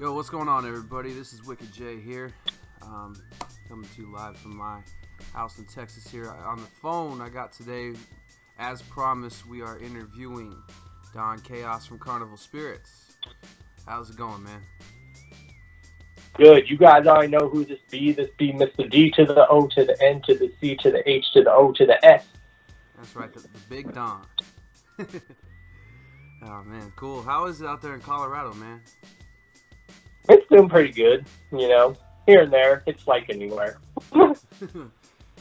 Yo, what's going on, everybody? This is Wikkid J here, coming to you live from my house in Texas. Here on the phone, I got today, as promised, we are interviewing DonChaos from CarnivalSpirits. How's it going, man? Good. You guys already know who this be. This be Mr. D to the O to the N to the C to the H to the O to the S. That's right, the Big Don. Oh, man, cool. How is it out there in Colorado, man? It's doing pretty good, here and there. It's like anywhere.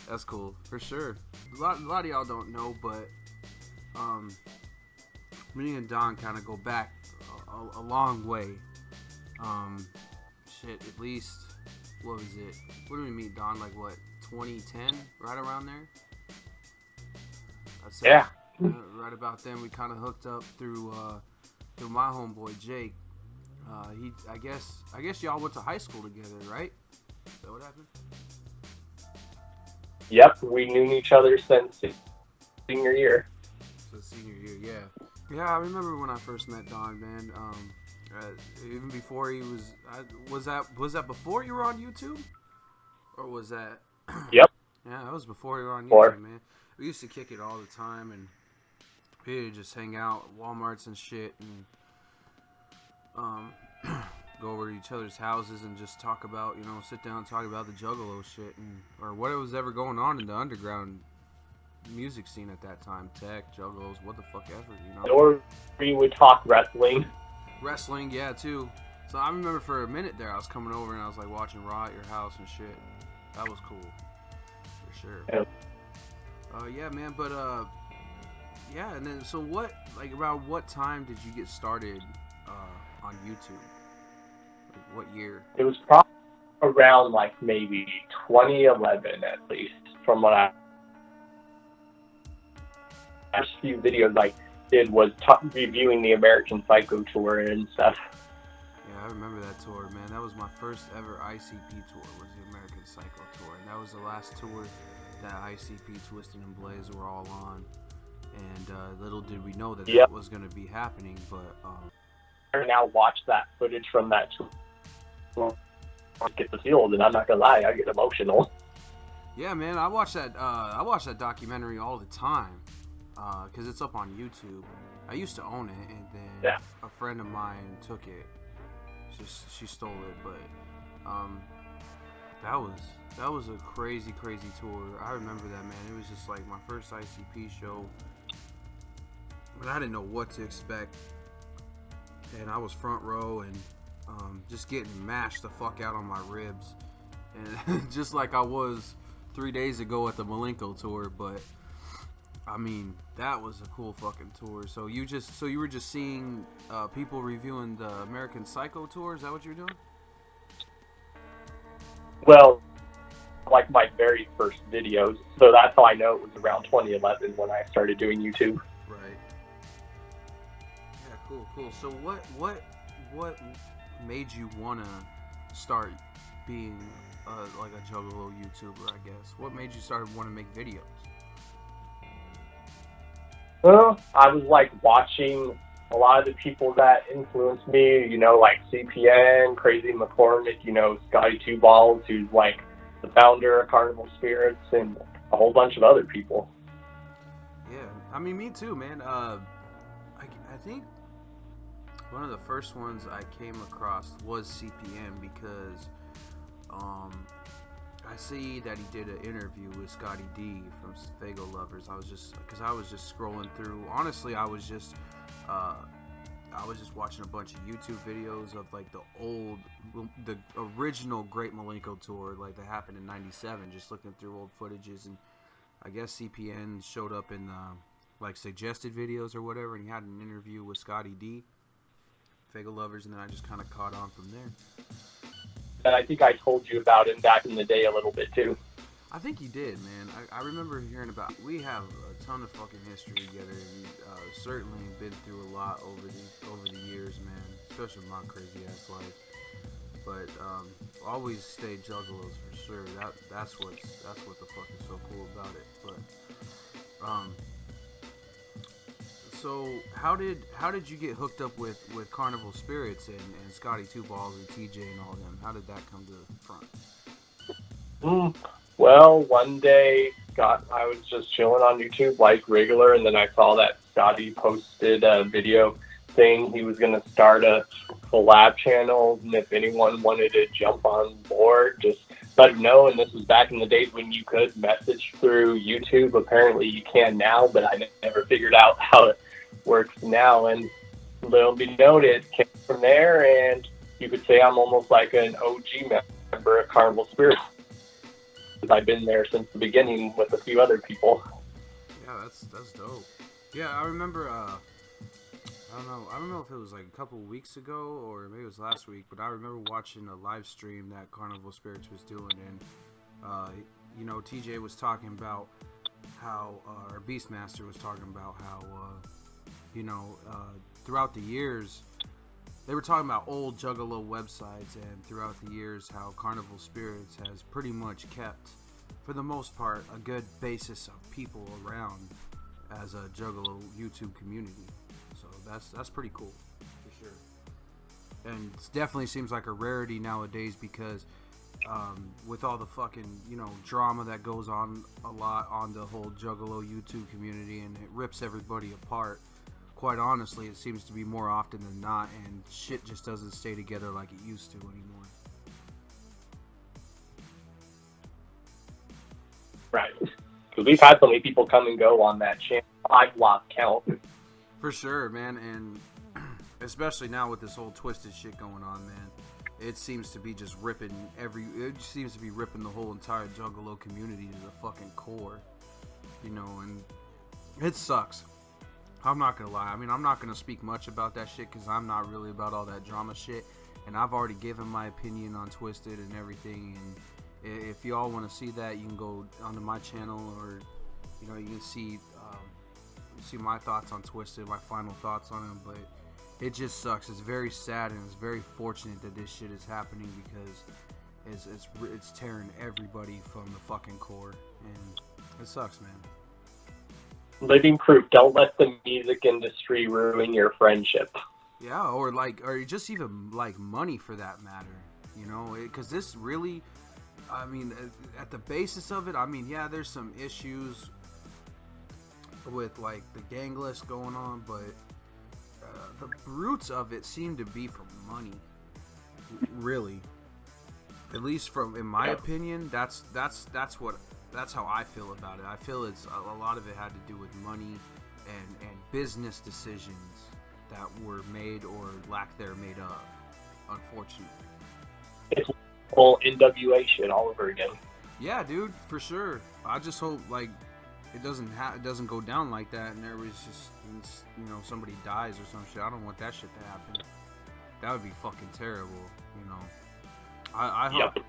That's cool, for sure. A lot of y'all don't know, but me and Don kind of go back a long way. At least, what was it? What did we meet, Don? Like, what, 2010? Right around there? I'd say, Yeah. Right about then, we kind of hooked up through my homeboy, Jake. I guess y'all went to high school together, right? Is that what happened? Yep, we knew each other since senior year. So senior year, yeah. Yeah, I remember when I first met Don, man. Even before he was that before you were on YouTube? Or was that... Yep. Yeah, that was before you were on Or, YouTube, man. We used to kick it all the time, and we'd just hang out at Walmarts and shit, and go over to each other's houses and just talk about, sit down and talk about the Juggalo shit, or what was ever going on in the underground music scene at that time. Tech, Juggalos, what the fuck ever, or we would talk wrestling. Wrestling, yeah, too. So I remember for a minute there, I was coming over and I was like watching Raw at your house and shit. That was cool, for sure. Yeah, man. But yeah. And then, so what? Like, around what time did you get started on YouTube? Like, what year? It was probably around maybe 2011 at least, from what I. First few videos I did was reviewing the American Psycho tour and stuff. Yeah, I remember that tour, man. That was my first ever ICP tour, was the American Psycho tour. And that was the last tour that ICP, Twisted and Blaze were all on. And little did we know that that was going to be happening, but... I now watch that footage from that tour, get the feels, and I'm not going to lie, I get emotional. Yeah, man, I watch that documentary all the time, because it's up on YouTube. I used to own it, and then a friend of mine took it. She stole it, but that was a crazy tour. I remember that, man. It was just like my first ICP show, but I didn't know what to expect, and I was front row and just getting mashed the fuck out on my ribs, and just like I was 3 days ago at the Malenko tour. But I mean, that was a cool fucking tour. So you were just seeing people reviewing the American Psycho tour? Is that what you were doing? Well, like my very first videos. So that's how I know it was around 2011 when I started doing YouTube. Right. Yeah, cool. So what made you wanna start being like a Juggalo YouTuber, I guess? What made you start want to make videos? Well, I was watching a lot of the people that influenced me, like CPN, Crazy McCormick, Scotty Two Balls, who's the founder of Carnival Spirits, and a whole bunch of other people. Yeah, I mean, me too, man. I think one of the first ones I came across was CPN because I see that he did an interview with Scotty D from Fago Lovers. I was just scrolling through. Honestly, I was just watching a bunch of YouTube videos of the original Great Malenko tour, that happened in '97. Just looking through old footages, and I guess CPN showed up in suggested videos or whatever, and he had an interview with Scotty D, Fago Lovers, and then I just kind of caught on from there. And I think I told you about him back in the day a little bit too. I think you did, man. I remember hearing about. We have a ton of fucking history together, and certainly been through a lot over the years, man. Especially with my crazy ass life. But always stay Juggalos for sure. That's what the fuck is so cool about it. But So how did you get hooked up with Carnival Spirits and Scotty Two Balls and TJ and all them? How did that come to the front? Well, one day, I was just chilling on YouTube like regular, and then I saw that Scotty posted a video saying he was going to start a collab channel, and if anyone wanted to jump on board, just let him know. And this was back in the days when you could message through YouTube. Apparently you can now, but I never figured out how it works now. And little be noted, came from there, and you could say I'm almost like an OG member of Carnival Spirits. I've been there since the beginning with a few other people. Yeah, that's dope. Yeah, I remember. I don't know if it was like a couple of weeks ago or maybe it was last week, but I remember watching a live stream that Carnival Spirits was doing, and TJ was talking about how, or Beastmaster was talking about how, throughout the years. They were talking about old Juggalo websites, and throughout the years how Carnival Spirits has pretty much kept, for the most part, a good basis of people around as a Juggalo YouTube community. So that's pretty cool, for sure. And it definitely seems like a rarity nowadays because with all the fucking, drama that goes on a lot on the whole Juggalo YouTube community, and it rips everybody apart. Quite honestly, it seems to be more often than not, and shit just doesn't stay together like it used to anymore. Right. Because we've had so many people come and go on that channel. I've lost count. For sure, man, and especially now with this whole twisted shit going on, man, it seems to be just ripping the whole entire Juggalo community to the fucking core, and it sucks. I'm not gonna lie. I mean, I'm not gonna speak much about that shit because I'm not really about all that drama shit, and I've already given my opinion on Twisted and everything. And if y'all want to see that, you can go onto my channel, or you can see my thoughts on Twisted, my final thoughts on him. But it just sucks. It's very sad, and it's very fortunate that this shit is happening because it's tearing everybody from the fucking core, and it sucks, man. Living proof. Don't let the music industry ruin your friendship. Yeah, or just even like money for that matter, because this really, I mean, at the basis of it, I mean, yeah, there's some issues with like the gang list going on, but the roots of it seem to be from money, really. At least in my opinion, that's how I feel about it. I feel it's a lot of it had to do with money and business decisions that were made or lack thereof, unfortunately. It's whole NWA shit all over again. Yeah, dude, for sure. I just hope like it doesn't go down like that, and everybody's just somebody dies or some shit. I don't want that shit to happen. That would be fucking terrible. I hope. Yep.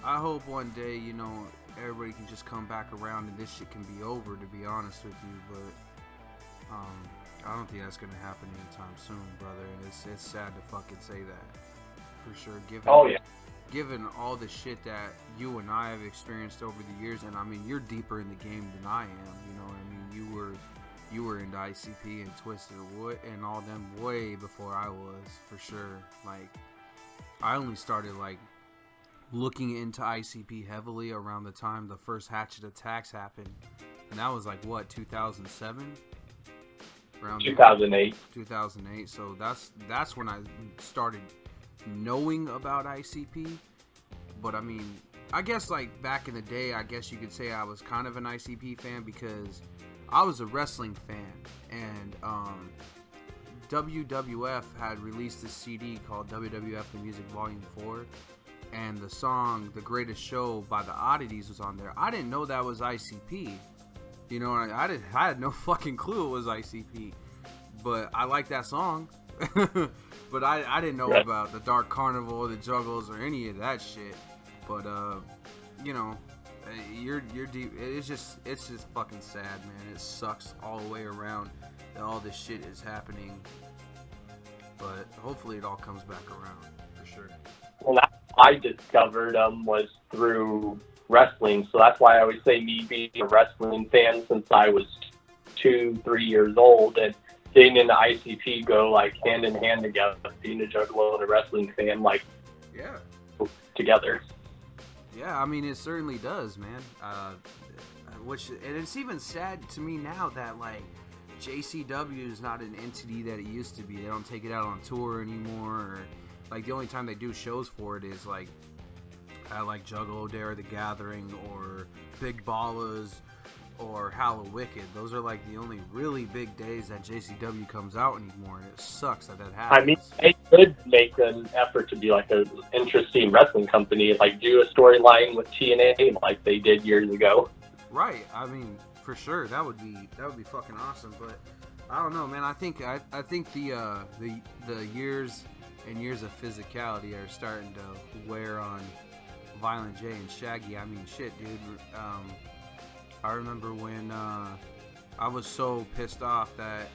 I hope one day everybody can just come back around and this shit can be over, to be honest with you, but I don't think that's gonna happen anytime soon, brother, and it's sad to fucking say that, for sure, given all the shit that you and I have experienced over the years. And I mean, you're deeper in the game than I am, you were into ICP and Twisted and all them way before I was, for sure. Like, I only started like looking into ICP heavily around the time the first Hatchet attacks happened, and that was like what, 2007? Around 2008. 2008. So that's when I started knowing about ICP. But I mean, I guess like back in the day, I guess you could say I was kind of an ICP fan because I was a wrestling fan, and WWF had released this CD called WWF The Music Volume 4, and the song The Greatest Show by the Oddities was on there. I didn't know that was ICP. I had no fucking clue it was ICP. But I like that song. But I didn't know about the Dark Carnival or the Juggles or any of that shit. But you're deep. It's just fucking sad, man. It sucks all the way around that all this shit is happening. But hopefully it all comes back around, for sure. Well, that's how I discovered was through wrestling. So that's why I always say me being a wrestling fan since I was 2-3 years old. And Getting into ICP go like hand in hand together, being a juggalo and a wrestling fan, like Yeah. together. Yeah, I mean, it certainly does, man. And it's even sad to me now that, like, JCW is not an entity that it used to be. They don't take it out on tour anymore. Or, like, the only time they do shows for it is, like, at, like, Juggalo Dare the Gathering or Big Ballas or Hall of Wikkid. Those are, like, the only really big days that JCW comes out anymore. And it sucks that happens. I mean, they could make an effort to be like an interesting wrestling company, like do a storyline with TNA like they did years ago. Right. I mean, for sure, that would be fucking awesome. But I don't know, man. I think the years and years of physicality are starting to wear on Violent J and Shaggy. I mean, shit, dude. I remember when I was so pissed off that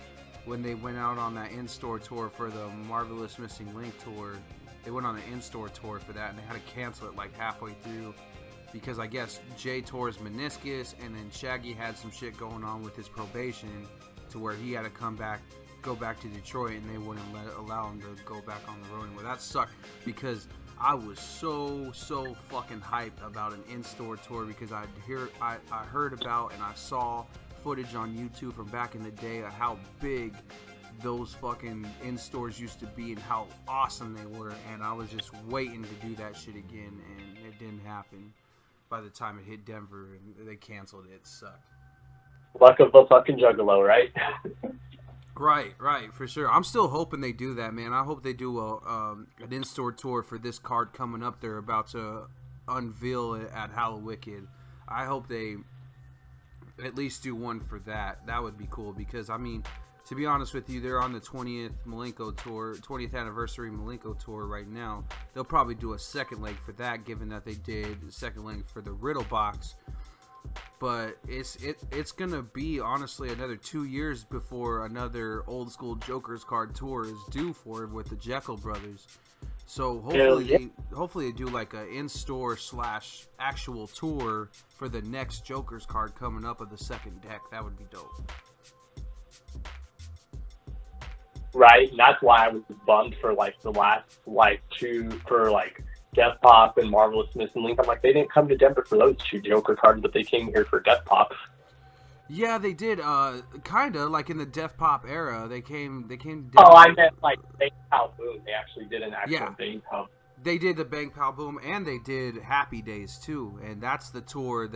when they went out on that in-store tour for the Marvelous Missing Link tour, they went on an in-store tour for that, and they had to cancel it like halfway through because I guess Jay tore his meniscus, and then Shaggy had some shit going on with his probation to where he had to go back to Detroit, and they wouldn't allow him to go back on the road anymore. That sucked because I was so fucking hyped about an in-store tour because I heard about and I saw footage on YouTube from back in the day of how big those fucking in-stores used to be and how awesome they were, and I was just waiting to do that shit again, and it didn't happen by the time it hit Denver, and they canceled it. It sucked. Luck of a fucking juggalo, right? Right, for sure. I'm still hoping they do that, man. I hope they do an in-store tour for this card coming up. They're about to unveil it at Hall of Wikkid. I hope they at least do one for that. That would be cool because, I mean, to be honest with you, they're on the 20th anniversary Malenko tour right now. They'll probably do a second leg for that, given that they did a second leg for the Riddle box. But it's gonna be honestly another 2 years before another old school Joker's card tour is due for with the Jekyll brothers. So hopefully they do like a in-store / actual tour for the next Joker's card coming up of the second deck. That would be dope. Right, and that's why I was bummed for like the last two for like Death Pop and Marvelous Missing Link. I'm like, they didn't come to Denver for those two Joker cards, but they came here for Death Pop. Yeah, they did. Kinda like in the Death Pop era, they came. Oh, I meant like Bang Pow Boom. They actually did an actual Bang Pow. They did the Bang Pow Boom, and they did Happy Days too. And that's the tour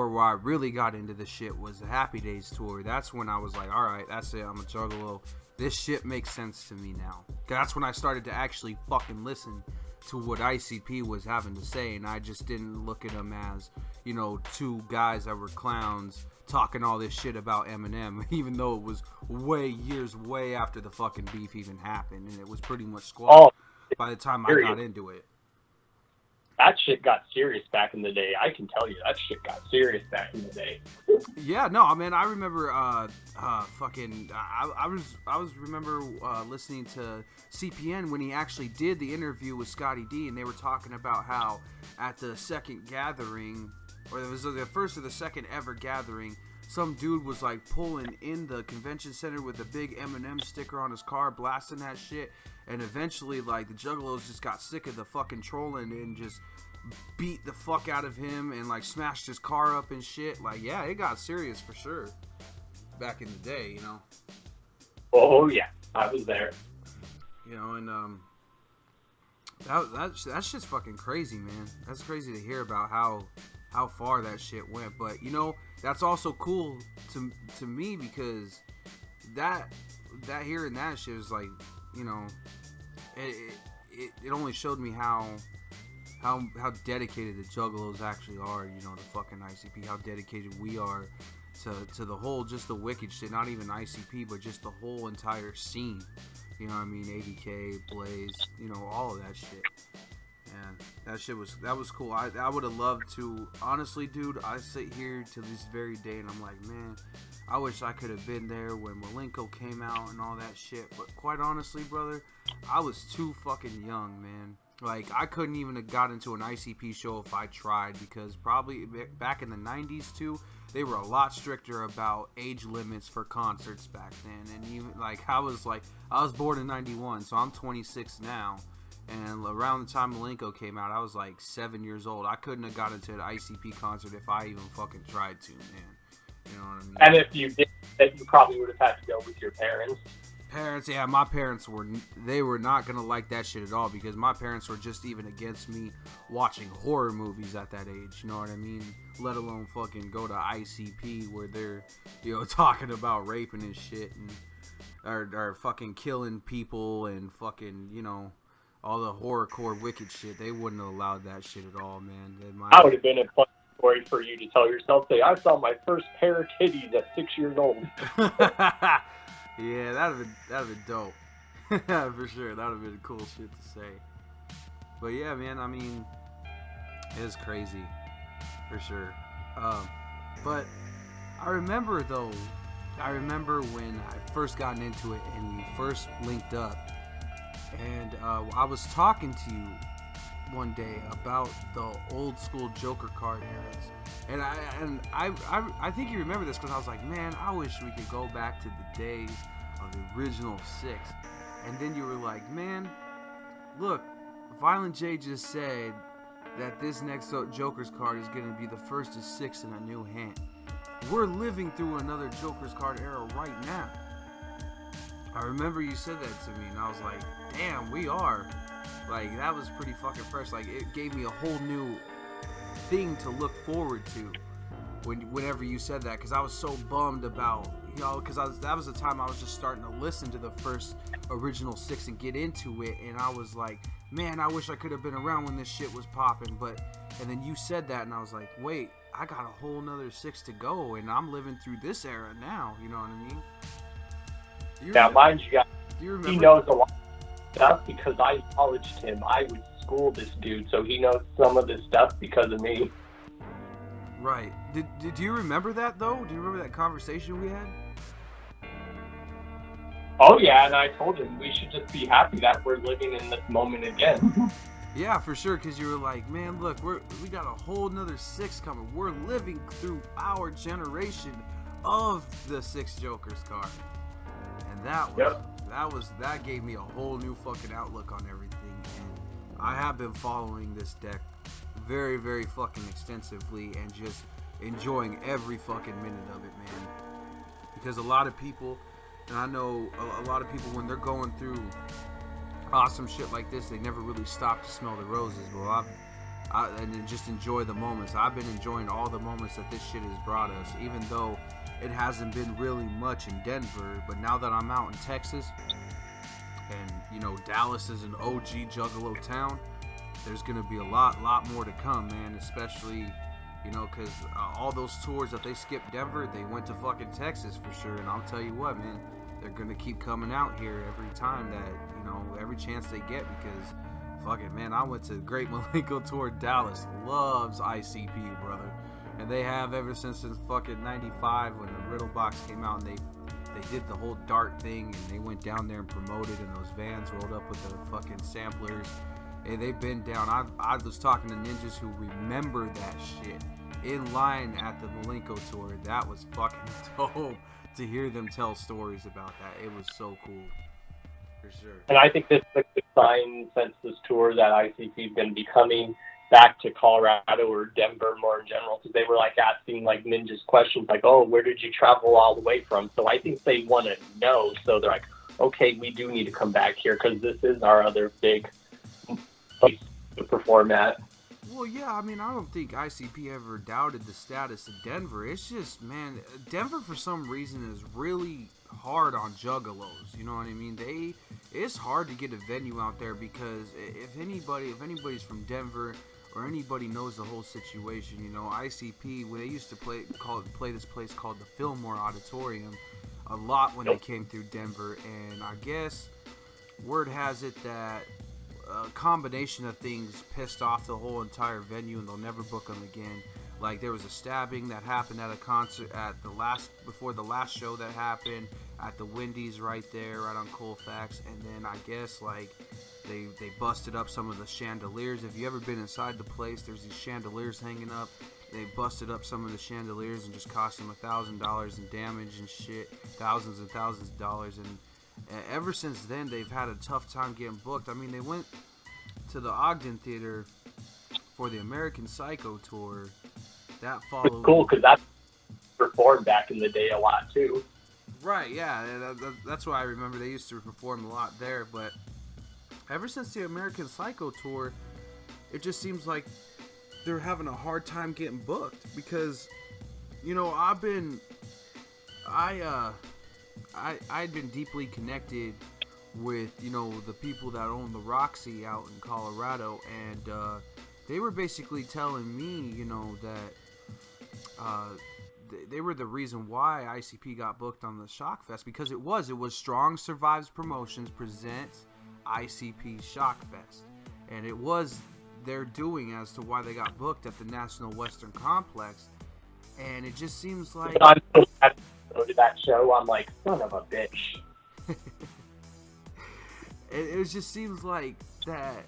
where I really got into the shit, was the Happy Days tour. That's when I was like, all right, that's it. I'm a juggalo. This shit makes sense to me now. That's when I started to actually fucking listen to what ICP was having to say, and I just didn't look at them as, you know, two guys that were clowns talking all this shit about Eminem, even though it was years way after the fucking beef even happened, and it was pretty much squashed by the time I got into it. That shit got serious back in the day. I can tell you, that shit got serious back in the day. Yeah, no, I mean, I remember, I remember listening to CPN when he actually did the interview with Scotty D, and they were talking about how at the second gathering, or it was the first or the second ever gathering, some dude was like pulling in the convention center with a big Eminem sticker on his car, blasting that shit. And eventually, like, the Juggalos just got sick of the fucking trolling and just beat the fuck out of him and, like, smashed his car up and shit. Like, yeah, it got serious for sure back in the day, you know? Oh, yeah. I was there. You know, and, that shit's fucking crazy, man. That's crazy to hear about how far that shit went. But, you know, that's also cool to me because that hearing that shit was like, you know, it only showed me how dedicated the Juggalos actually are, you know, the fucking ICP, how dedicated we are to the whole, just the Wikkid shit, not even ICP, but just the whole entire scene, you know what I mean, ADK, Blaze, you know, all of that shit, and that was cool. I would have loved to, honestly, dude, I sit here to this very day, and I'm like, man, I wish I could have been there when Malenko came out and all that shit. But quite honestly, brother, I was too fucking young, man. Like, I couldn't even have got into an ICP show if I tried, because probably back in the 90s, too, they were a lot stricter about age limits for concerts back then. And even, like, I was born in 91, so I'm 26 now. And around the time Malenko came out, I was like 7 years old. I couldn't have got into an ICP concert if I even fucking tried to, man. You know what I mean? And if you did, then you probably would have had to go with your parents. Parents, yeah, my parents were not gonna like that shit at all, because my parents were just even against me watching horror movies at that age. You know what I mean? Let alone fucking go to ICP where they're, you know, talking about raping and shit, and or fucking killing people and fucking, you know, all the horrorcore Wikkid shit. They wouldn't have allowed that shit at all, man. That would have been a fun story for you to tell yourself. Say, I saw my first pair of titties at 6 years old. Yeah, that'd have been dope. For sure. That would have been cool shit to say. But yeah, man, I mean, it's crazy. For sure. But I remember when I first gotten into it and we first linked up. And I was talking to you one day about the old school Joker card eras, and I think you remember this, because I was like, man, I wish we could go back to the days of the original 6. And then you were like, man, look, Violent J just said that this next Joker's card is going to be the first of 6 in a new hand. We're living through another Joker's card era right now. I remember you said that to me, and I was like, damn, we are. Like, that was pretty fucking fresh. Like, it gave me a whole new thing to look forward to whenever you said that, because I was so bummed about, you know, because that was the time I was just starting to listen to the first original 6 and get into it, and I was like, man, I wish I could have been around when this shit was popping. And then you said that, and I was like, wait, I got a whole nother 6 to go, and I'm living through this era now, you know what I mean? Yeah, mind you, guys, remember? He knows a lot of stuff because I acknowledged him. I would school this dude, so he knows some of this stuff because of me. Right. Did you remember that, though? Do you remember that conversation we had? Oh, yeah, and I told him we should just be happy that we're living in this moment again. Yeah, for sure, because you were like, man, look, we got a whole nother 6 coming. We're living through our generation of the 6 Jokers card. And that gave me a whole new fucking outlook on everything. And I have been following this deck very, very fucking extensively and just enjoying every fucking minute of it, man. Because a lot of people, and I know a lot of people, when they're going through awesome shit like this, they never really stop to smell the roses. Well, and then just enjoy the moments. I've been enjoying all the moments that this shit has brought us, even though it hasn't been really much in Denver. But now that I'm out in Texas, and you know, Dallas is an OG Juggalo town, there's gonna be a lot more to come, man. Especially, you know, because all those tours that they skipped Denver, they went to fucking Texas for sure. And I'll tell you what, man, they're gonna keep coming out here every time that, you know, every chance they get, because fuck it, man, I went to Great Malenko Tour. Dallas loves ICP, brother, and they have ever since fucking 95 when the Riddle Box came out, and they did the whole dart thing, and they went down there and promoted, and those vans rolled up with the fucking samplers. Hey, they've been down. I was talking to ninjas who remember that shit in line at the Malenko Tour. That was fucking dope to hear them tell stories about that. It was so cool, for sure. And I think this is a good sign since this tour that ICP is going to be coming back to Colorado or Denver more in general, because they were like asking like ninjas questions like, oh, where did you travel all the way from? So I think they want to know. So they're like, okay, we do need to come back here because this is our other big place to perform at. Well, yeah, I mean, I don't think ICP ever doubted the status of Denver. It's just, man, Denver for some reason is really hard on juggalos. You know what I mean? It's hard to get a venue out there, because if anybody's from Denver or anybody knows the whole situation, you know, ICP, when they used to play this place called the Fillmore Auditorium a lot when they came through Denver, and I guess word has it that a combination of things pissed off the whole entire venue, and they'll never book them again. Like, there was a stabbing that happened at a concert before the last show that happened at the Wendy's right there, right on Colfax, and then I guess like They busted up some of the chandeliers. If you ever been inside the place, there's these chandeliers hanging up. They busted up some of the chandeliers and just cost them $1,000 in damage and shit, thousands and thousands of dollars. And ever since then, they've had a tough time getting booked. I mean, they went to the Ogden Theater for the American Psycho tour. That followed. It's cool because that's performed back in the day a lot too. Right, yeah, that's why I remember they used to perform a lot there. But ever since the American Psycho tour, it just seems like they're having a hard time getting booked because, you know, I'd been deeply connected with, you know, the people that own the Roxy out in Colorado, and they were basically telling me, you know, that they were the reason why ICP got booked on the Shock Fest, because it was Strong Survives Promotions presents ICP Shock Fest, and it was their doing as to why they got booked at the National Western Complex. And it just seems like I'm so sad to go to that show. I'm like, son of a bitch. it just seems like that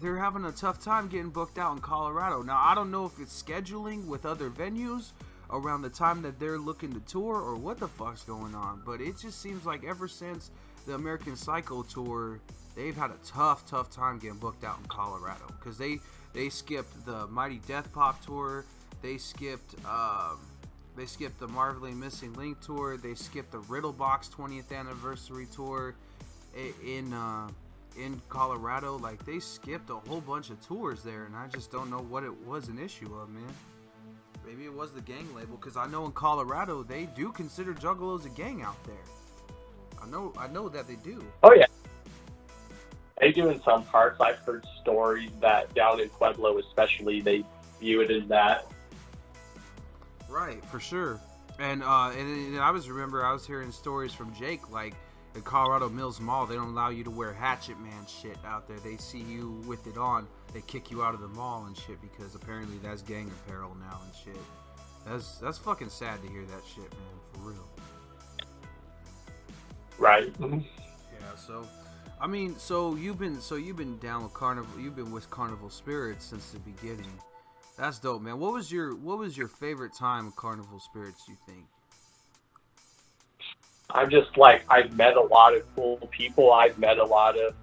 they're having a tough time getting booked out in Colorado. Now, I don't know if it's scheduling with other venues around the time that they're looking to tour or what the fuck's going on, but it just seems like ever since the American Psycho tour, they've had a tough time getting booked out in Colorado, because they skipped the Mighty Death Pop tour, they skipped the Marveling Missing Link tour, they skipped the Riddlebox 20th anniversary tour in Colorado. Like, they skipped a whole bunch of tours there, and I just don't know what it was an issue of, man. Maybe it was the gang label, because I know in Colorado they do consider Juggalos a gang out there. I know that they do. Oh yeah, they do in some parts. I've heard stories that down in Pueblo especially, they view it as that. Right, for sure. And I was hearing stories from Jake, like in Colorado Mills Mall, they don't allow you to wear Hatchet Man shit out there. They see you with it on, they kick you out of the mall and shit, because apparently that's gang apparel now and shit. That's fucking sad to hear that shit, man, for real. Right. Yeah, so I mean, so you've been down with Carnival, you've been with Carnival Spirits since the beginning. That's dope, man. What was your favorite time of Carnival Spirits, you think? I'm just like, I've met a lot of cool people. I've met a lot of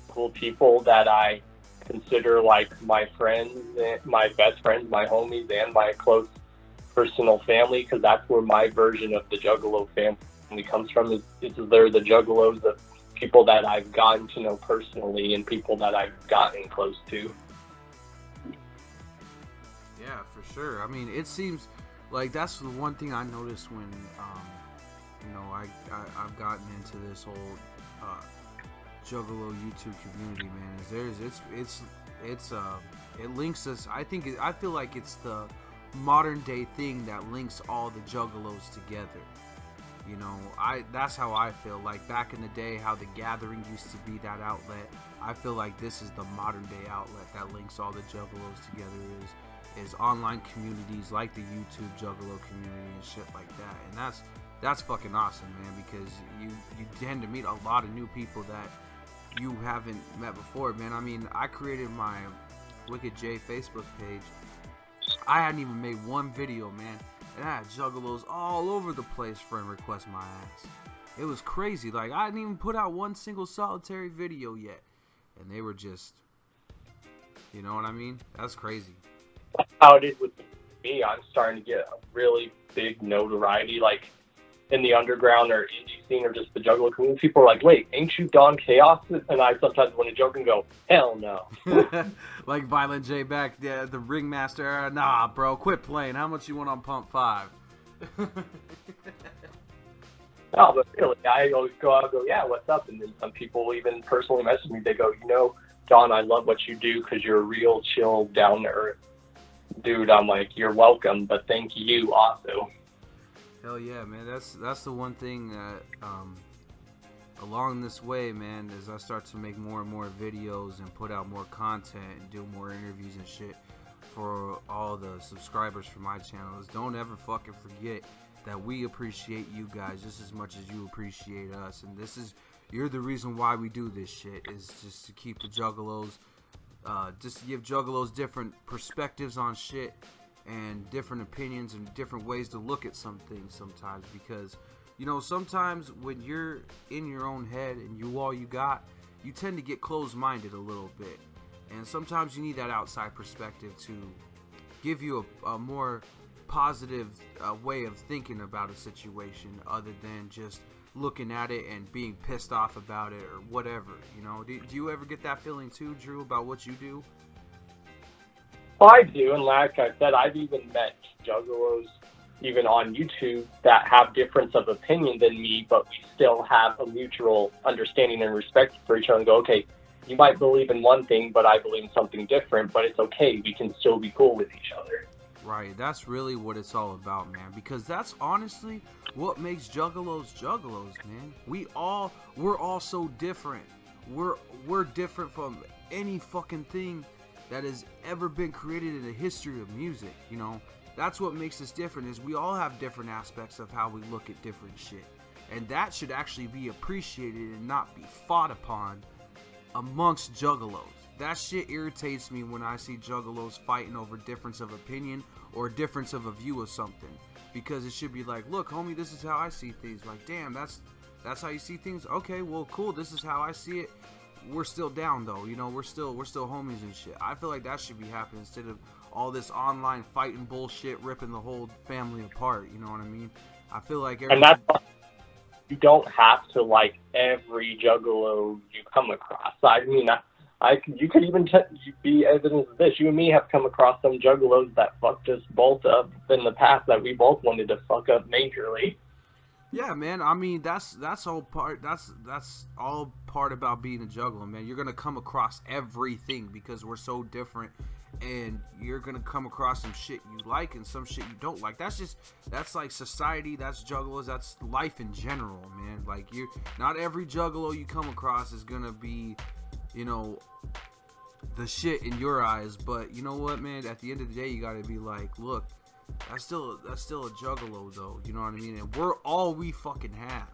cool people that I consider like my friends, my best friends, my homies, and my close personal family, because that's where my version of the Juggalo family comes from. Is they're the Juggalos of people that I've gotten to know personally and people that I've gotten close to. Yeah, for sure. I mean, it seems like that's the one thing I noticed when, you know, I've gotten into this whole Juggalo YouTube community, man. It links us. I feel like it's the modern day thing that links all the Juggalos together. You know, that's how I feel. Like back in the day, how the Gathering used to be that outlet. I feel like this is the modern day outlet that links all the Juggalos together. Is online communities like the YouTube Juggalo community and shit like that. And that's fucking awesome, man, because you tend to meet a lot of new people that you haven't met before, man. I mean, I created my Wikkid J Facebook page. I hadn't even made one video, man, and I had Juggalos all over the place friend request my ass. It was crazy. Like, I hadn't even put out one single solitary video yet, and they were just, you know what I mean? That's crazy. How it is with me, I'm starting to get a really big notoriety, like in the underground or indie scene or just the Juggalo community. People are like, wait, ain't you DonChaos? And I sometimes want to joke and go, hell no. Like Violent J back, the ringmaster, nah, bro, quit playing. How much you want on Pump 5? No, but really, I always go out and go, yeah, what's up? And then some people even personally message me. They go, you know, Don, I love what you do because you're a real chill, down-to-earth dude. I'm like, you're welcome, but thank you also. Hell yeah, man. That's the one thing that along this way, man, as I start to make more and more videos and put out more content and do more interviews and shit for all the subscribers for my channel, is don't ever fucking forget that we appreciate you guys just as much as you appreciate us. And this is, you're the reason why we do this shit, is just to keep the juggalos, just to give juggalos different perspectives on shit and different opinions and different ways to look at some things sometimes. Because, you know, sometimes when you're in your own head and all you got, you tend to get closed-minded a little bit. And sometimes you need that outside perspective to give you a more positive way of thinking about a situation, other than just looking at it and being pissed off about it or whatever. You know, do you ever get that feeling too, Drew, about what you do? Well, I do, and like I said, I've even met juggalos, even on YouTube, that have difference of opinion than me, but we still have a mutual understanding and respect for each other, and go, okay, you might believe in one thing, but I believe in something different, but it's okay. We can still be cool with each other. Right, that's really what it's all about, man, because that's honestly what makes juggalos juggalos, man. We're all so different. We're different from any fucking thing that has ever been created in the history of music, you know. That's what makes us different, is we all have different aspects of how we look at different shit. And that should actually be appreciated and not be fought upon amongst juggalos. That shit irritates me when I see juggalos fighting over difference of opinion or difference of a view of something. Because it should be like, look, homie, this is how I see things. Like, damn, that's how you see things? Okay, well, cool, this is how I see it. We're still down, though, you know, we're still homies and shit. I feel like that should be happening instead of all this online fighting bullshit ripping the whole family apart, you know what I mean? I feel like and that's why you don't have to like every juggalo you come across. I mean, you could even be evidence of this. You and me have come across some juggalos that fucked us both up in the past that we both wanted to fuck up majorly. Yeah, man. I mean, that's all part. That's all part about being a juggler, man. You're gonna come across everything because we're so different, and you're gonna come across some shit you like and some shit you don't like. That's like society. That's jugglers. That's life in general, man. Like, not every juggalo you come across is gonna be, you know, the shit in your eyes. But you know what, man? At the end of the day, you gotta be like, look. That's still a juggalo, though. You know what I mean? And we're all we fucking have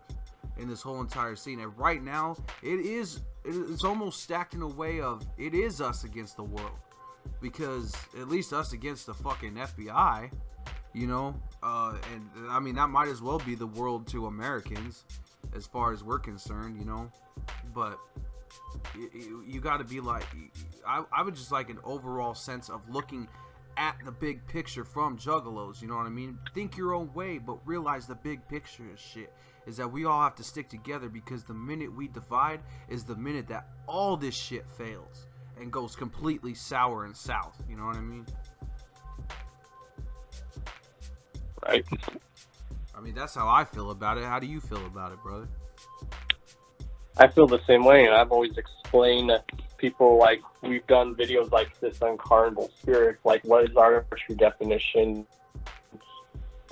in this whole entire scene. And right now, it's almost stacked in a way of it is us against the world, because at least us against the fucking FBI, you know. And I mean, that might as well be the world to Americans, as far as we're concerned, you know. But you got to be like, I would just like an overall sense of looking at the big picture from juggalos, you know what I mean? Think your own way, but realize the big picture of shit is that we all have to stick together, because the minute we divide is the minute that all this shit fails and goes completely sour and south, you know what I mean? Right. I mean, that's how I feel about it. How do you feel about it, brother? I feel the same way, and I've always explained to people, like, we've done videos like this on CarnivalSpirits, like, what is our true definition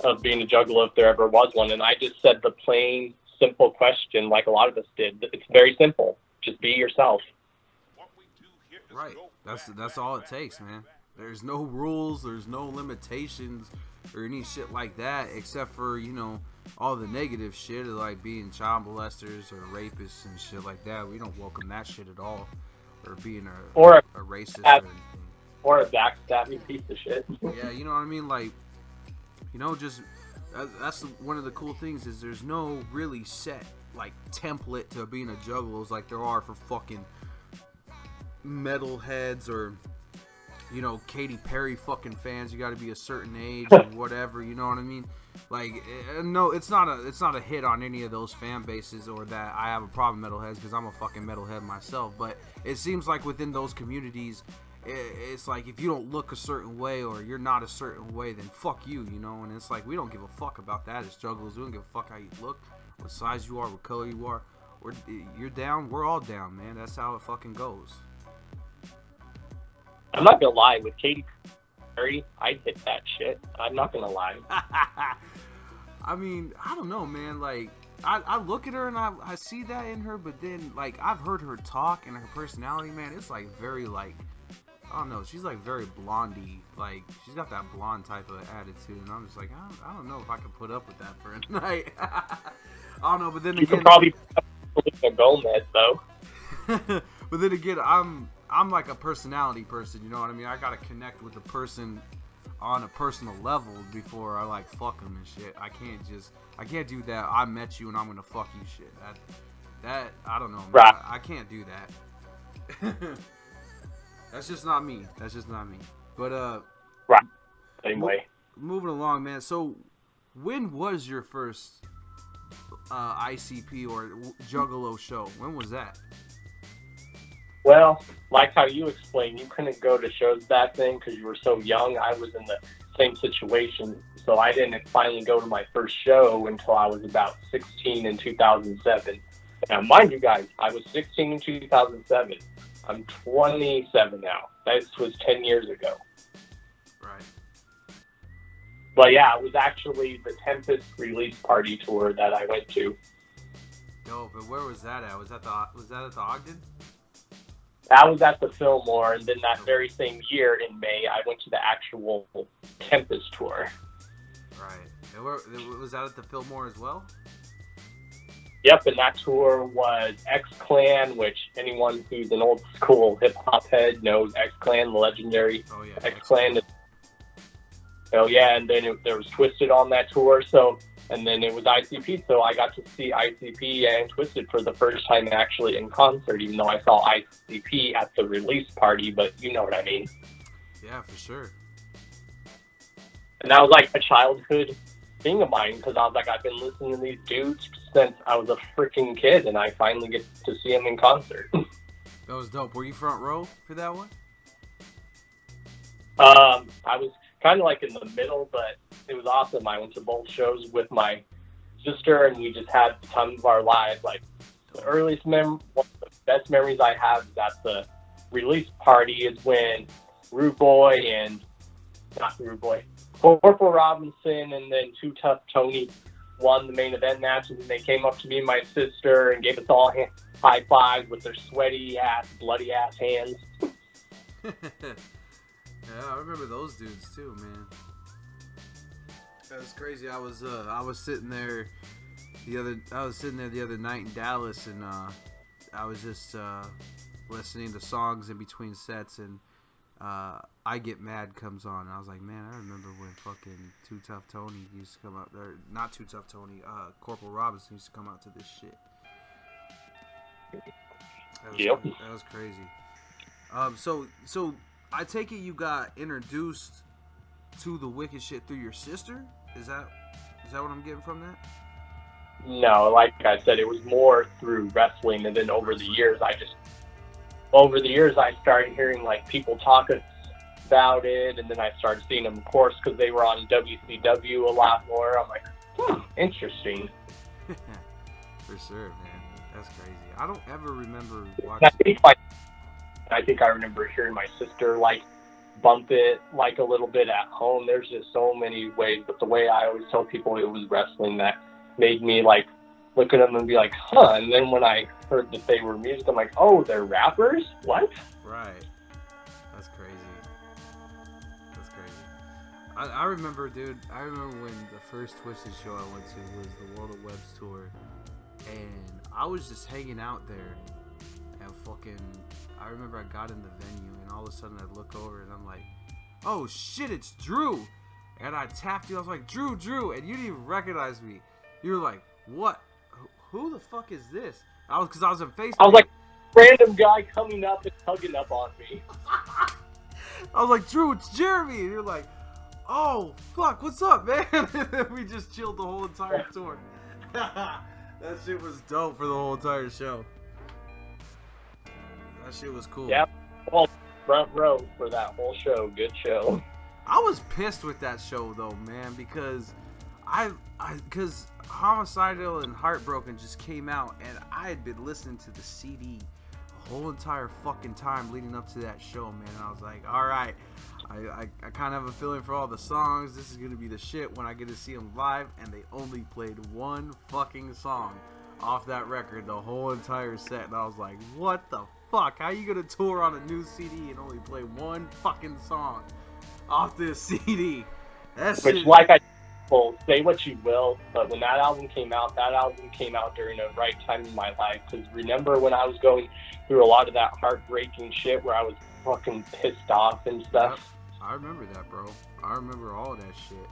of being a juggalo, if there ever was one? And I just said the plain, simple question, like a lot of us did. It's very simple. Just be yourself. Right. That's all it takes, man. There's no rules, there's no limitations or any shit like that, except for, you know, all the negative shit of like being child molesters or rapists and shit like that. We don't welcome that shit at all. Or being a racist or anything. Or a backstabbing piece of shit. Yeah, you know what I mean? Like, you know, just that's one of the cool things is there's no really set like template to being a juggalo like there are for fucking metalheads or, you know, Katy Perry fucking fans. You got to be a certain age or whatever, you know what I mean? Like, no, it's not a hit on any of those fan bases or that I have a problem with metalheads, because I'm a fucking metalhead myself. But it seems like within those communities, it's like if you don't look a certain way or you're not a certain way, then fuck you, you know? And it's like we don't give a fuck about that as jugglers. We don't give a fuck how you look, what size you are, what color you are. You're down, we're all down, man. That's how it fucking goes. I'm not gonna lie, with Katy Perry, I'd hit that shit. I'm not gonna lie. I mean, I don't know, man. Like, I look at her and I see that in her, but then, like, I've heard her talk and her personality, man. It's like very, like, I don't know. She's like very blondie. Like, she's got that blonde type of attitude, and I'm just like, I don't know if I can put up with that for a night. I don't know, but then You again, could probably Selena Gomez, though. But then again, I'm like a personality person, you know what I mean? I gotta connect with the person on a personal level before I like fuck them and shit. I can't do that. I met you and I'm gonna fuck you shit. That I don't know, man. Right. I can't do that. That's just not me. But Right. Same way. Moving along, man. So, when was your first ICP or Juggalo show? When was that? Well, like how you explained, you couldn't go to shows back then because you were so young. I was in the same situation, so I didn't finally go to my first show until I was about 16 in 2007. Now, mind you guys, I was 16 in 2007. I'm 27 now. This was 10 years ago. Right. But yeah, it was actually the Tempest release party tour that I went to. No, but where was that at? Was that at the Ogden? That was at the Fillmore, and then that very same year in May, I went to the actual Tempest tour. Right. And was that at the Fillmore as well? Yep, and that tour was X-Clan, which anyone who's an old school hip-hop head knows X-Clan, the legendary X-Clan. Oh, yeah, and then there was Twisted on that tour, and then it was ICP, so I got to see ICP and Twisted for the first time actually in concert, even though I saw ICP at the release party, but you know what I mean. Yeah, for sure. And that was like a childhood thing of mine, because I was like, I've been listening to these dudes since I was a freaking kid, and I finally get to see them in concert. That was dope. Were you front row for that one? I was kind of like in the middle, but it was awesome. I went to both shows with my sister, and we just had the time of our lives. Like, the one of the best memories I have is at the release party is when Corporal Robinson and then Too Tough Tony won the main event match, and they came up to me and my sister and gave us all high fives with their sweaty ass, bloody ass hands. Yeah, I remember those dudes too, man. That was crazy. I was sitting there the other night in Dallas, and I was just listening to songs in between sets, and I Get Mad comes on, and I was like, man, I remember when fucking Too Tough Tony used to come out there. Not Too Tough Tony, Corporal Robinson used to come out to this shit. That was crazy. So I take it you got introduced to the Wikkid shit through your sister? Is that what I'm getting from that? No, like I said, it was more through wrestling, and then over the years I started hearing like people talk about it, and then I started seeing them, of course, because they were on WCW a lot more. I'm like, interesting. For sure, man. That's crazy. I don't ever remember watching. I think I remember hearing my sister like bump it like a little bit at home. There's just so many ways, but the way I always tell people it was wrestling that made me like look at them and be like, huh. And then when I heard that they were music, I'm like, oh, they're rappers? What? Right. That's crazy. I remember, dude. I remember when the first Twisted show I went to was the World of Webs tour, and I was just hanging out there, and I remember I got in the venue, and all of a sudden I look over, and I'm like, oh shit, it's Drew. And I tapped you. I was like, Drew, and you didn't even recognize me. You were like, what? Who the fuck is this? Because I was on Facebook. I was like, random guy coming up and hugging up on me. I was like, Drew, it's Jeremy. And you're like, oh, fuck, what's up, man? And we just chilled the whole entire tour. That shit was dope for the whole entire show. That shit was cool. Yep. Well, front row for that whole show. Good show. I was pissed with that show, though, man, because because Homicidal and Heartbroken just came out, and I had been listening to the CD the whole entire fucking time leading up to that show, man. And I was like, all right, I kind of have a feeling for all the songs. This is going to be the shit when I get to see them live. And they only played one fucking song off that record the whole entire set. And I was like, what the fuck? How you going to tour on a new CD and only play one fucking song off this CD? That's which, like I Well, say what you will, but when that album came out during a right time in my life. Because remember when I was going through a lot of that heartbreaking shit where I was fucking pissed off and stuff. Yep. I remember that, bro. I remember all of that shit.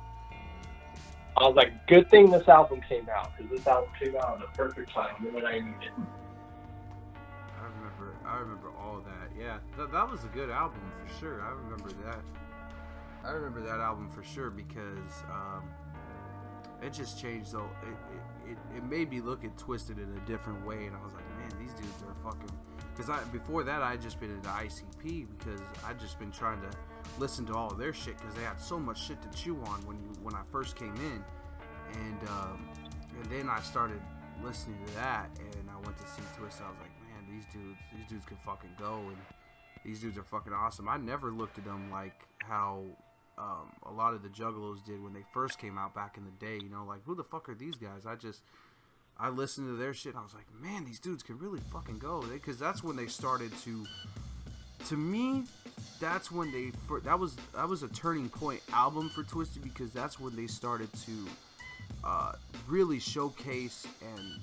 I was like, good thing this album came out, because this album came out at the perfect time when I needed it. I remember all of that. Yeah, that was a good album for sure. I remember that. I remember that album for sure because it just changed. Though it made me look at Twisted in a different way, and I was like, man, these dudes are fucking. Because before that, I had just been into ICP because I'd just been trying to listen to all of their shit because they had so much shit to chew on when I first came in, and then I started listening to that, and I went to see Twisted. I was like, man, these dudes can fucking go, and these dudes are fucking awesome. I never looked at them like how a lot of the Juggalos did when they first came out back in the day. You know, like, who the fuck are these guys? I listened to their shit, and I was like, man, these dudes can really fucking go. Because that's when they started to me, that's when that was a turning point album for Twisted, because that's when they started to really showcase and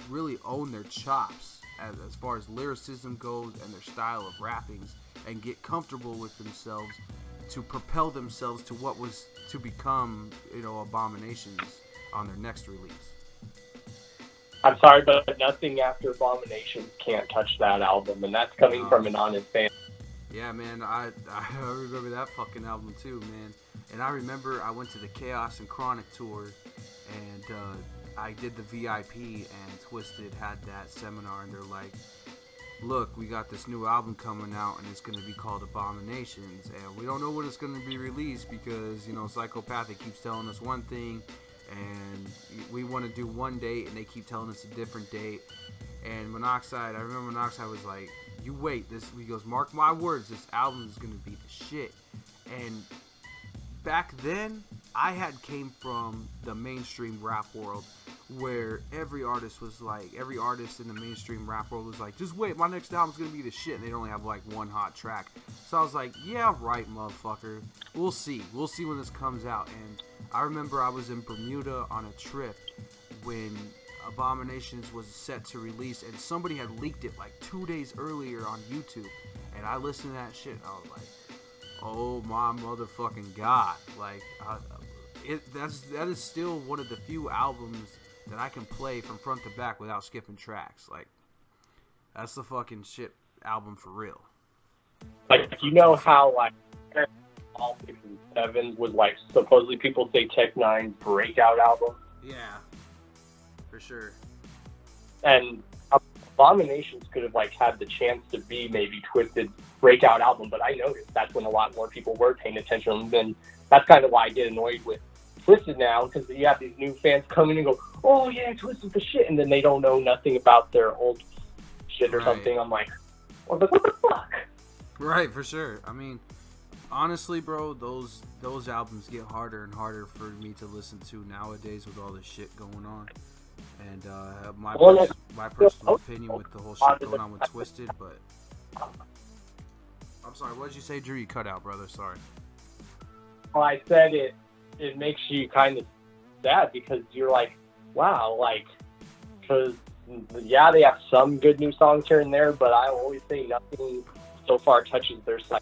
really own their chops as far as lyricism goes and their style of rappings, and get comfortable with themselves to propel themselves to what was to become, you know, Abominations on their next release. I'm sorry, but nothing after Abominations can't touch that album, and that's coming from an honest fan. Yeah, man, I remember that fucking album too, man. And I remember I went to the Chaos and Chronic tour, and I did the VIP, and Twisted had that seminar, and they're like, look, we got this new album coming out, and it's going to be called Abominations, and we don't know when it's going to be released because, you know, Psychopathic keeps telling us one thing, and we want to do one date, and they keep telling us a different date. And Monoxide, I remember Monoxide was like, you wait, he goes, mark my words, this album is going to be the shit. And back then, I had came from the mainstream rap world, where every artist in the mainstream rap world was like, just wait, my next album's gonna be the shit, and they'd only have like one hot track. So I was like, yeah, right, motherfucker, we'll see when this comes out. And I remember I was in Bermuda on a trip when Abominations was set to release, and somebody had leaked it like 2 days earlier on YouTube, and I listened to that shit, and I was like, oh my motherfucking god, like, that is still one of the few albums that I can play from front to back without skipping tracks. Like, that's the fucking shit album for real. Like, you know how, like, all 6 and 7 was, like, supposedly people say Tech Nine's breakout album? Yeah, for sure. And Abominations could have, like, had the chance to be maybe Twisted's breakout album, but I noticed that's when a lot more people were paying attention, and then that's kind of why I get annoyed with Twisted now, because you have these new fans come in and go, oh yeah, Twisted's the shit, and then they don't know nothing about their old shit or something. I'm like, what the fuck? Right, for sure. I mean, honestly, bro, those albums get harder and harder for me to listen to nowadays with all this shit going on. And my personal opinion with the whole shit going on with Twisted, but I'm sorry, what did you say, Drew? You cut out, brother. Sorry. Well, I said it makes you kind of sad, because you're like, wow, like, because, yeah, they have some good new songs here and there, but I always say nothing so far touches their side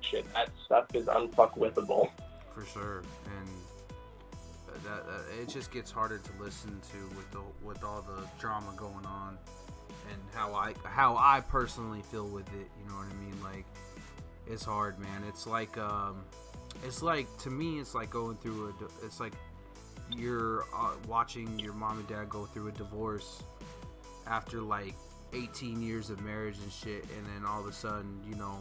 shit. That stuff is unfuckwithable. For sure, and that it just gets harder to listen to with all the drama going on, and how I personally feel with it. You know what I mean? Like, it's hard, man. It's like to me, it's like going through it's like you're watching your mom and dad go through a divorce after like 18 years of marriage and shit, and then all of a sudden, you know,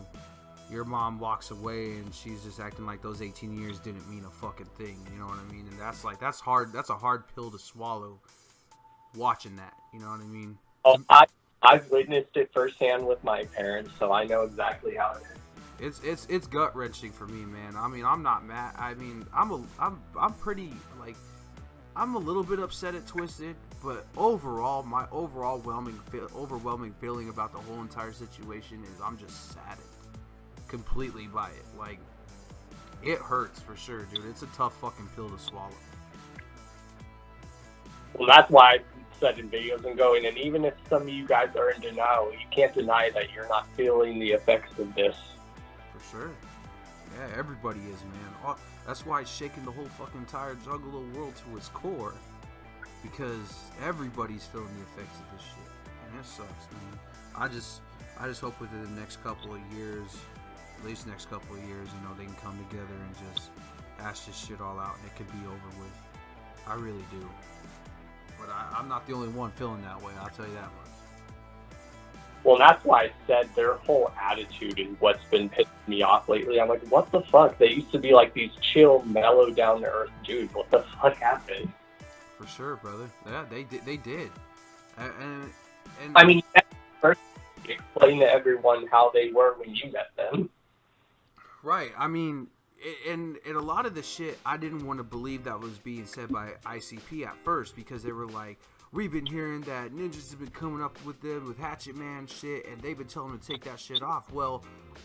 your mom walks away and she's just acting like those 18 years didn't mean a fucking thing. You know what I mean? And that's hard. That's a hard pill to swallow, watching that. You know what I mean? Oh, I've witnessed it firsthand with my parents, so I know exactly how it is. It's gut wrenching for me, man. I mean, I'm not mad. I mean, I'm pretty, like, I'm a little bit upset at Twisted, but overall, my overwhelming feeling about the whole entire situation is I'm just saddened completely by it. Like, It hurts for sure, dude. It's a tough fucking pill to swallow. Well, that's why I said in videos and going, and even if some of you guys are in denial, you can't deny that you're not feeling the effects of this. For sure. Yeah, everybody is, man. That's why it's shaking the whole fucking entire Juggalo world to its core. Because everybody's feeling the effects of this shit. And it sucks, man. I just hope within the next couple of years, at least next couple of years, you know, they can come together and just hash this shit all out and it could be over with. I really do. But I'm not the only one feeling that way, I'll tell you that much. Well, that's why I said their whole attitude is what's been pissing me off lately. I'm like, what the fuck? They used to be like these chill, mellow, down-to-earth dudes. What the fuck happened? For sure, brother. Yeah, they did. And I mean, first explain to everyone how they were when you met them. Right. I mean, and a lot of the shit, I didn't want to believe that was being said by ICP at first because they were like, we've been hearing that ninjas have been coming up with them with Hatchet Man shit, and they've been telling them to take that shit off. Well,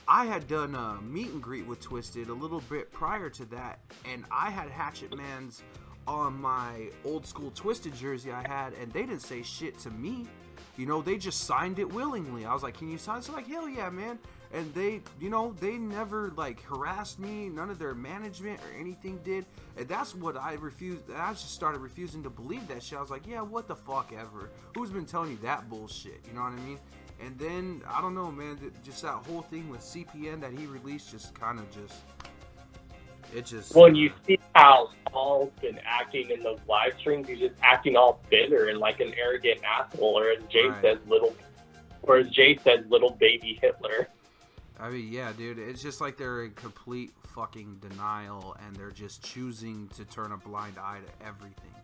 I had done a meet and greet with Twisted a little bit prior to that, and I had Hatchet Man's on my old school Twisted jersey I had, and they didn't say shit to me. You know, they just signed it willingly. I was like, can you sign? So like, hell yeah, man. And they, you know, they never like harassed me. None of their management or anything did. And that's what I refused. I just started refusing to believe that shit. I was like, yeah, what the fuck ever. Who's been telling you that bullshit? You know what I mean? And then, I don't know, man, just that whole thing with CPN that he released just kind of just, it just... Well, you see how Paul's been acting in those live streams. He's just acting all bitter and like an arrogant asshole, or as Jay Right. says, little baby Hitler. I mean, yeah, dude, it's just like they're in complete fucking denial and they're just choosing to turn a blind eye to everything.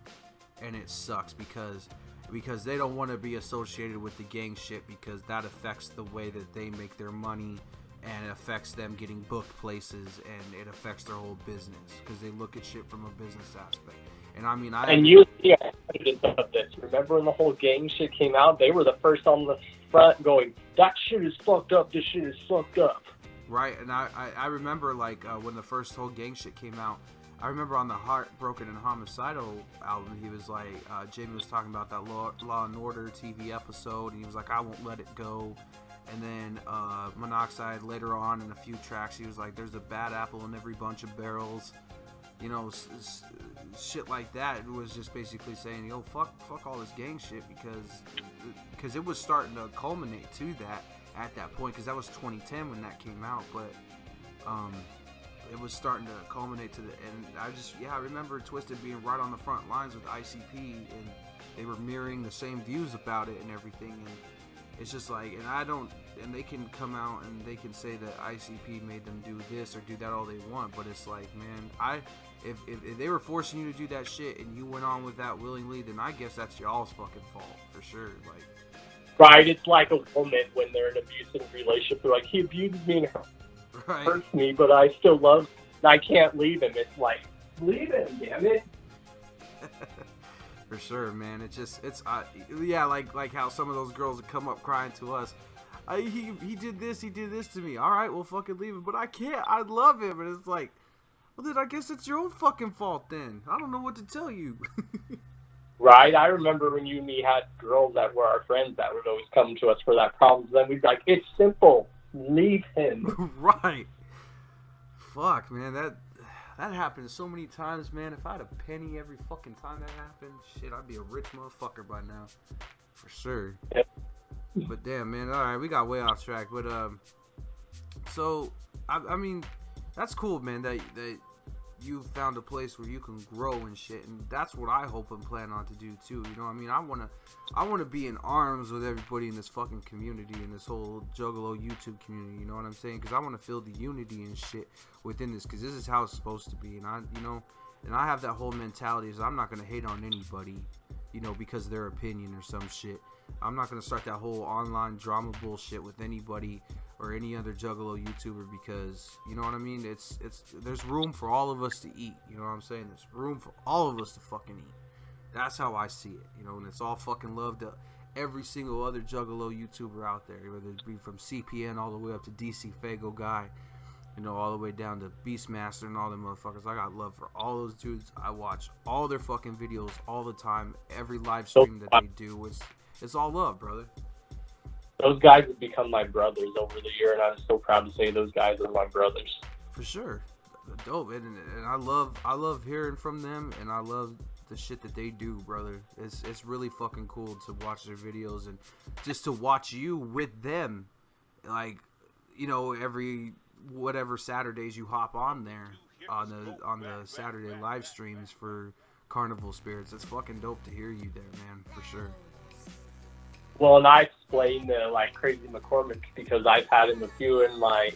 And it sucks because they don't want to be associated with the gang shit because that affects the way that they make their money and it affects them getting booked places and it affects their whole business because they look at shit from a business aspect. And I mean, you see evidence of this. Remember when the whole gang shit came out? They were the first on the front going, that shit is fucked up, this shit is fucked up. Right, and I remember like when the first whole gang shit came out, I remember on the Heartbroken and Homicidal album, he was like, Jamie was talking about that Law and Order TV episode, and he was like, I won't let it go. And then Monoxide later on in a few tracks, he was like, there's a bad apple in every bunch of barrels. You know, shit like that. It was just basically saying, yo, fuck all this gang shit because it was starting to culminate to that at that point because that was 2010 when that came out, but it was starting to culminate to I remember Twisted being right on the front lines with ICP and they were mirroring the same views about it and everything, and it's just like, and they can come out and they can say that ICP made them do this or do that all they want, but it's like, man, if they were forcing you to do that shit and you went on with that willingly, then I guess that's y'all's fucking fault for sure. Like, right, it's like a woman when they're in an abusive relationship. They're like, he abused me and hurts me, but I still love him and I can't leave him. It's like, leave him, damn it. For sure, man. Yeah, like how some of those girls would come up crying to us. He did this to me. All right, well, fucking leave him. But I can't. I love him, and it's like, well, then I guess it's your own fucking fault. Then I don't know what to tell you. Right. I remember when you and me had girls that were our friends that would always come to us for that problem. Then we'd be like, it's simple. Leave him. Right. Fuck, man. That happened so many times, man. If I had a penny every fucking time that happened, shit, I'd be a rich motherfucker by now. For sure. Yep. But damn, man. All right, we got way off track. But, so, I mean, that's cool, man, that you found a place where you can grow and shit, and that's what I hope and plan on to do too. You know what I mean? I want to be in arms with everybody in this fucking community, in this whole Juggalo YouTube community. You know what I'm saying? Because I want to feel the unity and shit within this, because this is how it's supposed to be. And I have that whole mentality is I'm not gonna hate on anybody, you know, because of their opinion or some shit. I'm not gonna start that whole online drama bullshit with anybody or any other Juggalo YouTuber, because, you know what I mean, it's there's room for all of us to eat, you know what I'm saying? There's room for all of us to fucking eat. That's how I see it, you know, and it's all fucking love to every single other Juggalo YouTuber out there, whether it be from CPN all the way up to DC Fago Guy. You know, all the way down to Beastmaster and all them motherfuckers. I got love for all those dudes. I watch all their fucking videos all the time. Every live stream that they do, it's all love, brother. Those guys have become my brothers over the year, and I'm so proud to say those guys are my brothers. For sure. Dope. And I love hearing from them, and I love the shit that they do, brother. It's really fucking cool to watch their videos and just to watch you with them. Like, you know, every whatever Saturdays you hop on there on the Saturday live streams for Carnival Spirits. It's fucking dope to hear you there, man, for sure. Well, and I explained to like Crazy McCormick because I've had him a few in my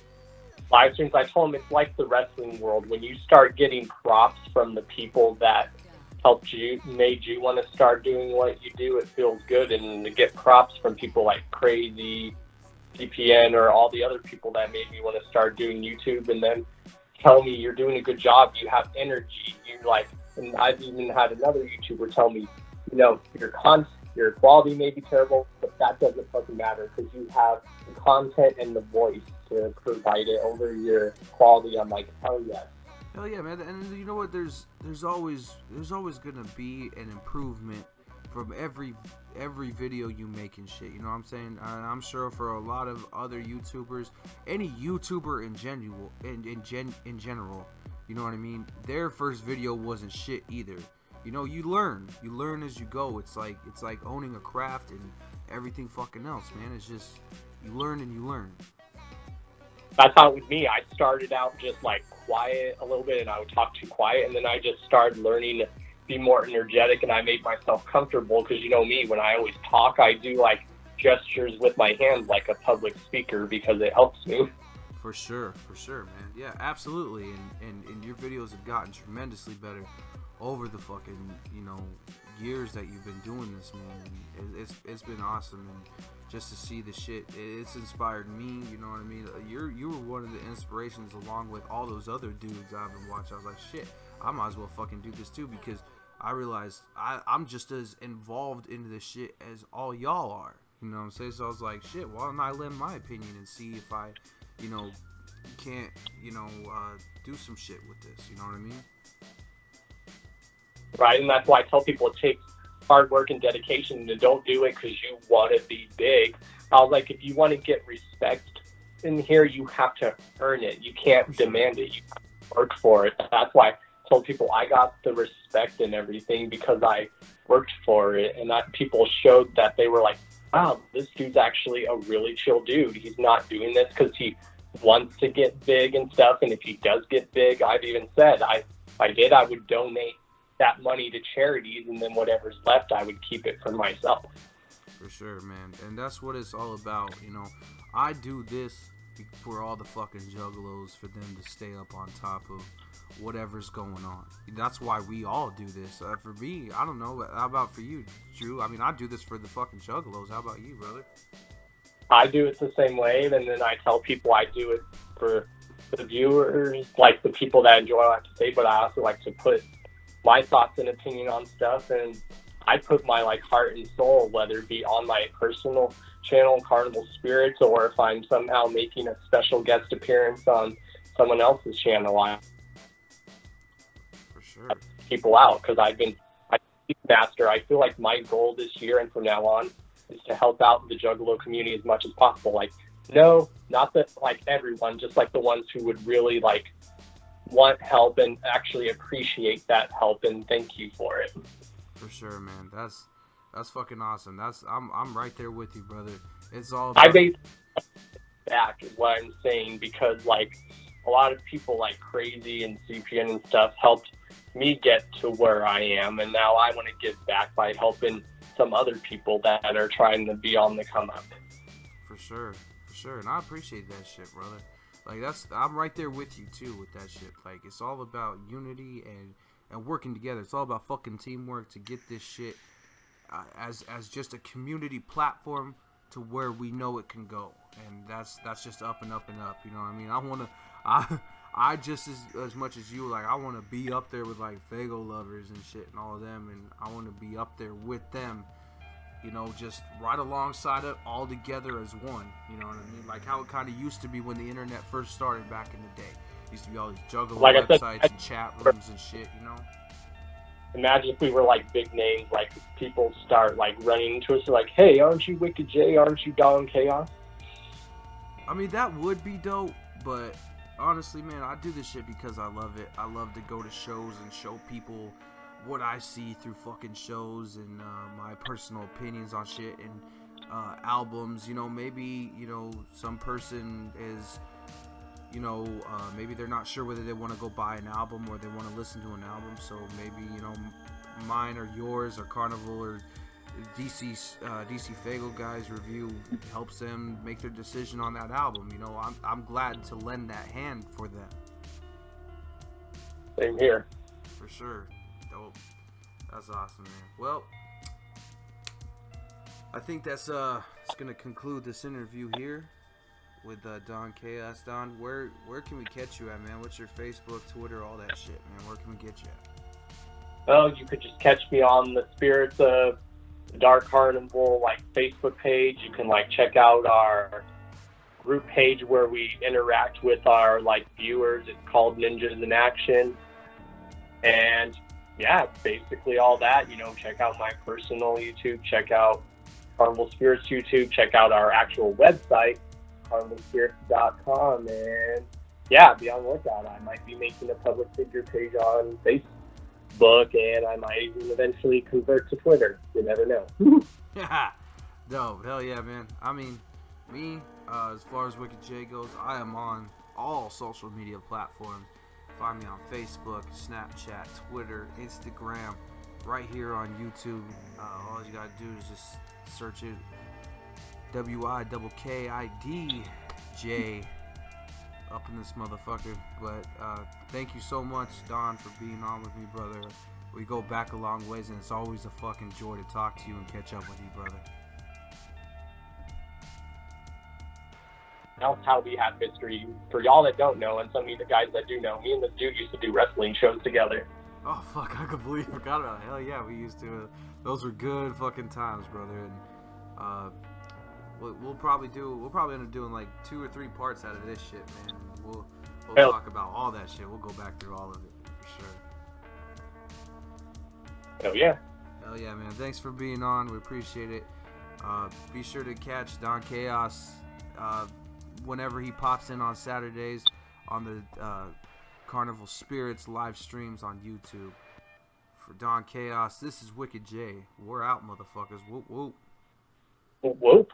live streams. I told him it's like the wrestling world. When you start getting props from the people that helped you, made you want to start doing what you do, it feels good. And to get props from people like Crazy, CPN, or all the other people that made me want to start doing YouTube, and then tell me you're doing a good job, you have energy, you like. And I've even had another YouTuber tell me, you know, your quality may be terrible, but that doesn't fucking matter because you have the content and the voice to provide it over your quality. I'm like, hell yes. Hell yeah, man. And you know what? There's always gonna be an improvement from every video you make and shit. You know what I'm saying? I'm sure for a lot of other YouTubers, any YouTuber in general, you know what I mean? Their first video wasn't shit either. You know, you learn as you go. It's like owning a craft and everything fucking else, man. It's just you learn and you learn. That's how it was with me. I started out just like quiet a little bit, and I would talk too quiet, and then I just started learning to be more energetic, and I made myself comfortable because you know me, when I always talk, I do like gestures with my hands like a public speaker because it helps me. For sure, man. Yeah, absolutely. And your videos have gotten tremendously better over the fucking, you know, years that you've been doing this, man. And it's been awesome, and just to see the shit, it's inspired me. You know what I mean? You were one of the inspirations, along with all those other dudes I've been watching. I was like, shit, I might as well fucking do this too, because I realized I'm just as involved into this shit as all y'all are. You know what I'm saying? So I was like, shit, why don't I lend my opinion and see if I, you know, can't, you know, do some shit with this. You know what I mean? Right, and that's why I tell people it takes hard work and dedication, and don't do it because you want to be big. I was like, if you want to get respect in here, you have to earn it. You can't demand it. You have to work for it. That's why I told people I got the respect and everything because I worked for it, and that people showed that they were like, wow, this dude's actually a really chill dude. He's not doing this because he wants to get big and stuff, and if he does get big, I've even said, I would donate that money to charities, and then whatever's left, I would keep it for myself. For sure, man. And that's what it's all about, you know. I do this for all the fucking juggalos, for them to stay up on top of whatever's going on. That's why we all do this. For me, I don't know. How about for you, Drew? I mean, I do this for the fucking juggalos. How about you, brother? I do it the same way, and then I tell people I do it for the viewers, like the people that enjoy what I have to say, but I also like to put my thoughts and opinion on stuff, and I put my like heart and soul, whether it be on my personal channel, Carnival Spirits, or if I'm somehow making a special guest appearance on someone else's channel. For sure. People out because I master. I feel like my goal this year and from now on is to help out the Juggalo community as much as possible. Like, no, not that like everyone, just like the ones who would really like want help and actually appreciate that help and thank you for it. For sure, man. That's fucking awesome. I'm right there with you, brother. It's all about... I base back is what I'm saying, because like a lot of people like Crazy and CPN and stuff helped me get to where I am, and now I want to give back by helping some other people that are trying to be on the come up. For sure, and I appreciate that shit, brother. Like, I'm right there with you too with that shit. Like, it's all about unity and working together. It's all about fucking teamwork to get this shit as just a community platform to where we know it can go. And that's just up and up and up. You know what I mean? I just as much as you, like, I want to be up there with like Fago lovers and shit and all of them, and I want to be up there with them you know, just right alongside it, all together as one. You know what I mean? Like how it kind of used to be when the internet first started back in the day. Used to be all these juggalo Like I said, websites and chat rooms and shit, you know? imagine if we were like big names, like people start like running into us, like, hey, aren't you Wikkid J? Aren't you DonChaos? I mean, that would be dope, but honestly, man, I do this shit because I love it. I love to go to shows and show people what I see through fucking shows and my personal opinions on shit and albums. You know, maybe, you know, some person is, you know, maybe they're not sure whether they want to go buy an album or they want to listen to an album. So maybe, you know, mine or yours or Carnival or DC Fago guys review helps them make their decision on that album. You know, I'm glad to lend that hand for them. Same here. For sure. Dope. That's awesome, man. Well, I think that's gonna conclude this interview here with DonChaos. Don, where can we catch you at, man? What's your Facebook, Twitter, all that shit, man? Where can we get you at? Well, you could just catch me on the Spirits of Dark Carnival like Facebook page. You can like check out our group page where we interact with our like viewers. It's called Ninjas in Action. And yeah, basically all that. You know, check out my personal YouTube, check out CarnivalSpirits YouTube, check out our actual website, CarnivalSpirits.com, and yeah, be on the lookout. I might be making a public figure page on Facebook, and I might even eventually convert to Twitter. You never know. Yeah, dope. Hell yeah, man. I mean, me, as far as Wikkid J goes, I am on all social media platforms. Find me on Facebook, Snapchat, Twitter, Instagram, right here on YouTube. All you gotta do is just search it, WIKKID up in this motherfucker. But thank you so much, Don, for being on with me, brother. We go back a long ways, and it's always a fucking joy to talk to you and catch up with you, brother. That's how we have history. For y'all that don't know, and some of you guys that do know, me and this dude used to do wrestling shows together. Oh fuck, I completely forgot about it. Hell yeah, we used to. Those were good fucking times, brother. And we'll probably end up doing like 2 or 3 parts out of this shit, man. We'll talk about all that shit. We'll go back through all of it for sure. Hell yeah. Hell yeah, man. Thanks for being on. We appreciate it. Be sure to catch DonChaos whenever he pops in on Saturdays on the Carnival Spirits live streams on YouTube. For DonChaos, this is Wikkid J. We're out, motherfuckers. Whoop whoop. Whoop whoop.